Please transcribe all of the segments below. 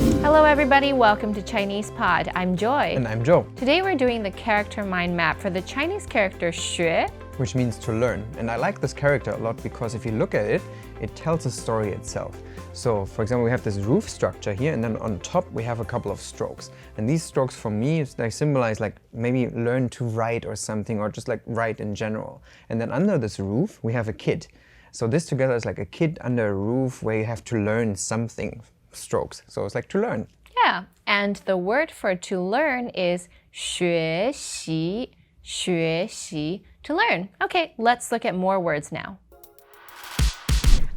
Hello everybody, welcome to Chinese Pod. I'm Joy. And I'm Joe. Today we're doing the character mind map for the Chinese character 学, which means to learn. And I like this character a lot because if you look at it, it tells a story itself. So for example, we have this roof structure here, and then on top we have a couple of strokes. And these strokes for me, they symbolize like maybe learn to write or something, or just like write in general. And then under this roof, we have a kid. So this together is like a kid under a roof where you have to learn something, strokes. So it's like to learn. Yeah, and the word for to learn is 学习, 学习, to learn. Okay, let's look at more words now.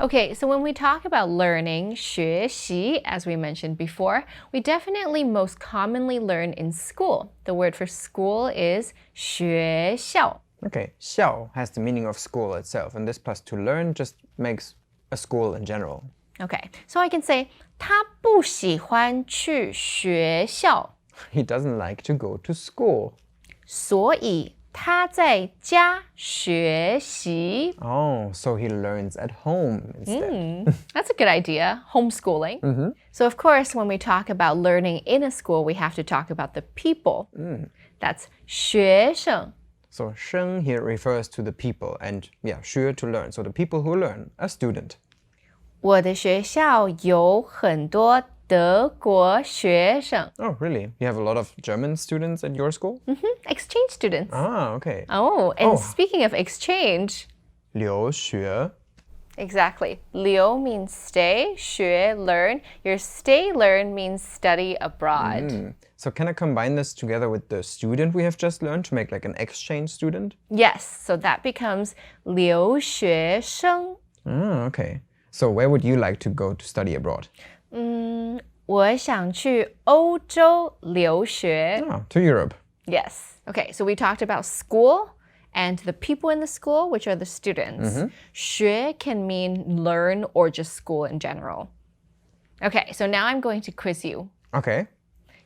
Okay, so when we talk about learning, 学习, as we mentioned before, we definitely most commonly learn in school. The word for school is 学校. Okay, 校 has the meaning of school itself, and this plus to learn just makes a school in general. Okay, so I can say 他不喜欢去学校. He doesn't like to go to school. 所以他在家学习. Oh, so he learns at home instead. That's a good idea, homeschooling. So of course, when we talk about learning in a school, we have to talk about the people. That's 学生. So 生 here refers to the people, and yeah, 学 to learn. So the people who learn, a student. 我的学校有很多德国学生. Oh, really? You have a lot of German students at your school? Exchange students. Ah, okay. Oh, and speaking of exchange, 留学. exactly. 留 means stay, 学 learn. Your stay learn means study abroad. So can I combine this together with the student we have just learned to make like an exchange student? Yes, so that becomes 留学生. Ah, okay. So where would you like to go to study abroad? 我想去欧洲留学. Ah, to Europe. Yes. Okay, so we talked about school and the people in the school, which are the students. 学 can mean learn or just school in general. Okay, so now I'm going to quiz you. Okay.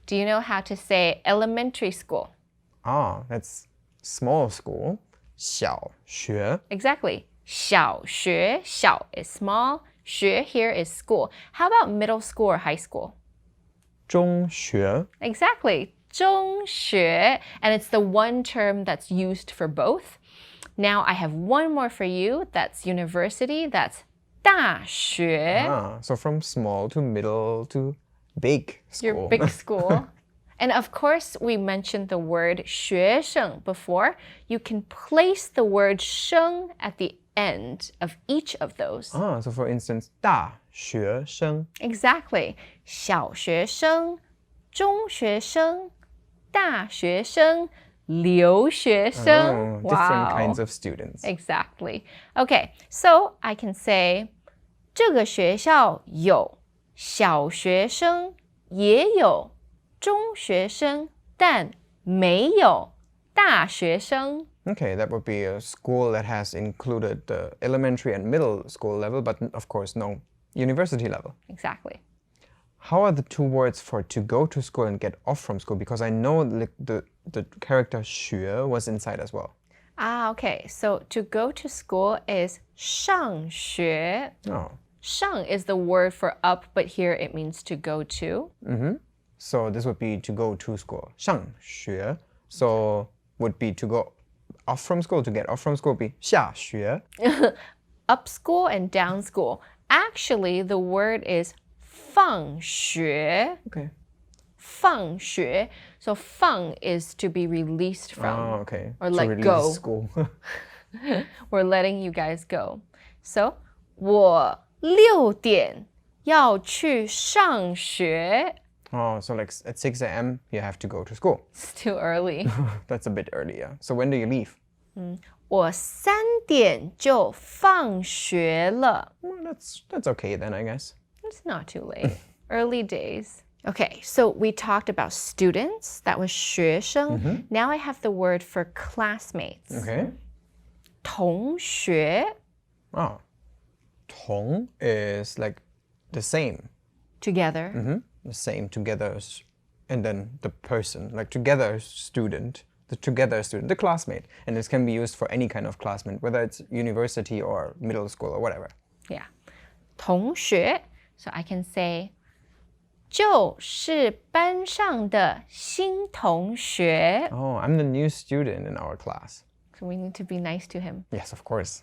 Do you know how to say elementary school? Ah, that's small school. 小学. Exactly. 小学, 小 is small, 学 here is school. How about middle school or high school? 中学. Exactly. 中学, and it's the one term that's used for both. Now I have one more for you. That's university. That's 大学. Ah, so from small to middle to big school. Your big school. And of course, we mentioned the word 学生 before. You can place the word 生 at the end of each of those. Ah, so for instance, 大学生. Exactly. 小学生, 中学生, 大学生, 留学生. Oh, different kinds of students. Exactly. Okay, so I can say 这个学校有小学生，也有中学生，但没有大学生。 Okay, that would be a school that has included the elementary and middle school level, but of course no university level. Exactly. How are the two words for to go to school and get off from school? Because I know the character 学 was inside as well. Ah, okay. So to go to school is 上学. Oh. 上 is the word for up, but here it means to go to. So this would be to go to school. 上学. So would be to go off from school. To get off from school would be 下学. Up school and down school. Actually, the word is 放学. Okay. 放学. So 放 is to be released from. Oh, okay. Or to let release go. School. We're letting you guys go. So 我6点要去上学. Oh, so like at 6 a.m. you have to go to school. It's too early. That's a bit earlier. So when do you leave? 我3点就放学了. Well, that's okay then, I guess. It's not too late. Early days. Okay, so we talked about students. That was 学生. Now I have the word for classmates. Okay. 同学. Oh. 同 is like the same. Together. The same together. And then the person, like together student. The together student, the classmate. And this can be used for any kind of classmate, whether it's university or middle school or whatever. Yeah. 同学. So I can say 就是班上的新同学。 Oh, I'm the new student in our class. So we need to be nice to him. Yes, of course.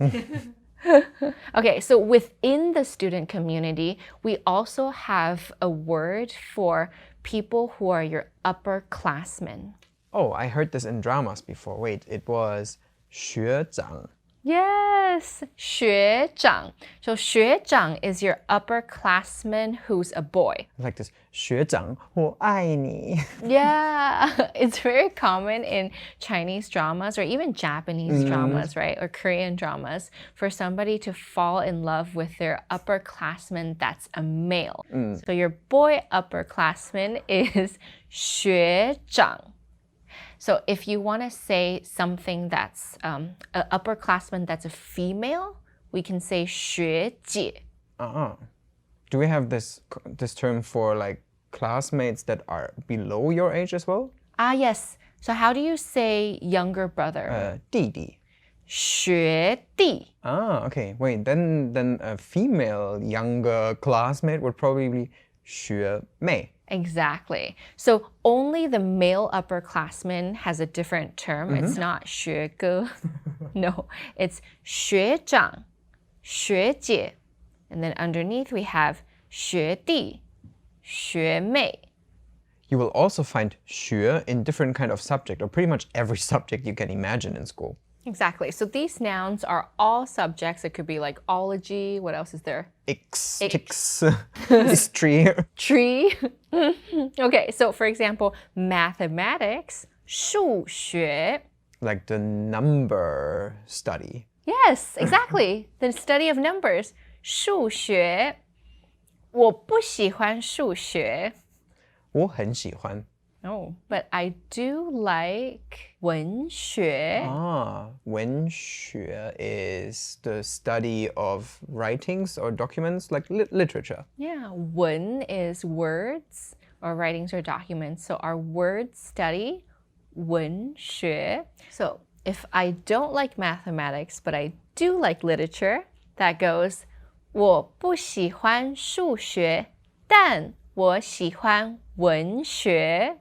Okay, so within the student community, we also have a word for people who are your upperclassmen. Oh, I heard this in dramas before. Wait, it was 学长. Yes, 学长. So 学长 is your upperclassman who's a boy. Like this, 学长,我爱你. Yeah, it's very common in Chinese dramas or even Japanese dramas, right? Or Korean dramas for somebody to fall in love with their upperclassman that's a male. So your boy upperclassman is 学长. So if you want to say something that's an upperclassman that's a female, we can say 学姐. Do we have this term for like classmates that are below your age as well? Ah, yes. So how do you say younger brother? 弟弟. 学弟. Okay. Wait, then a female younger classmate would probably be 学妹. Exactly. So only the male upperclassman has a different term. It's not 学哥. No, it's 学长, 学姐. And then underneath we have 学弟, 学妹. You will also find 学 in different kind of subject, or pretty much every subject you can imagine in school. Exactly. So these nouns are all subjects. It could be like ology. What else is there? Chicks, history. Tree. Okay, so for example, mathematics, 数学. Like the number study. Yes, exactly. The study of numbers. 数学. 我不喜欢数学. 我很喜欢. Oh, but I do like 文学. 文学 is the study of writings or documents, like literature. Yeah, 文 is words or writings or documents. So our word study, 文学. So if I don't like mathematics, but I do like literature, that goes 我不喜欢数学，但我喜欢文学.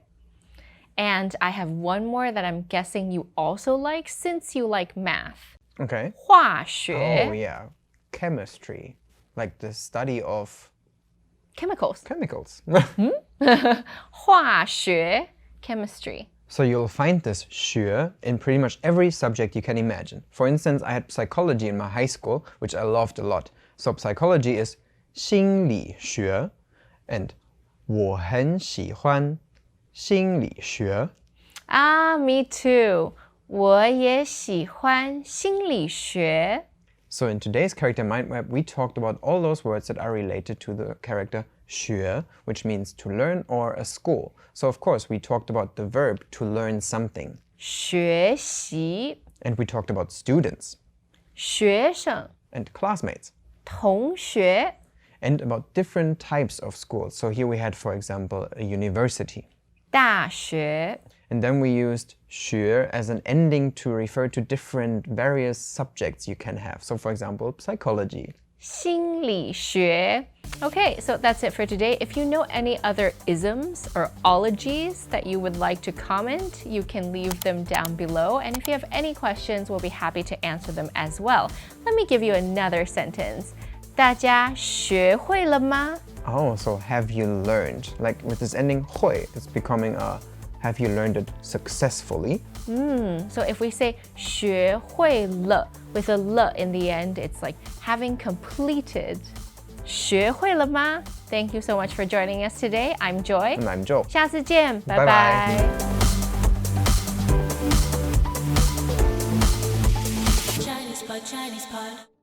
And I have one more that I'm guessing you also like since you like math. Okay. 化学. Oh, yeah. Chemistry. Like the study of Chemicals. chemicals. 化学, chemistry. So you'll find this 学 in pretty much every subject you can imagine. For instance, I had psychology in my high school, which I loved a lot. So psychology is 心理学 and 我很喜欢心理学. Ah, me too. 我也喜欢心理学. So in today's character mind map, we talked about all those words that are related to the character 学, which means to learn or a school. So of course, we talked about the verb to learn something. 学习. And we talked about students. 学生. And classmates. 同学. And about different types of schools. So here we had, for example, a university. 大学. And then we used 学 as an ending to refer to different various subjects you can have. So for example, psychology. 心理学. Okay, so that's it for today. If you know any other isms or ologies that you would like to comment, you can leave them down below. And if you have any questions, we'll be happy to answer them as well. Let me give you another sentence. 大家学会了吗? Oh, so have you learned? Like with this ending 会, it's becoming a have you learned it successfully? So if we say 学会了 with a l in the end, it's like having completed. 学会了吗? Thank you so much for joining us today. I'm Joy. And I'm Joe. 下次见. Bye Bye bye. bye. Chinese pot, Chinese pot.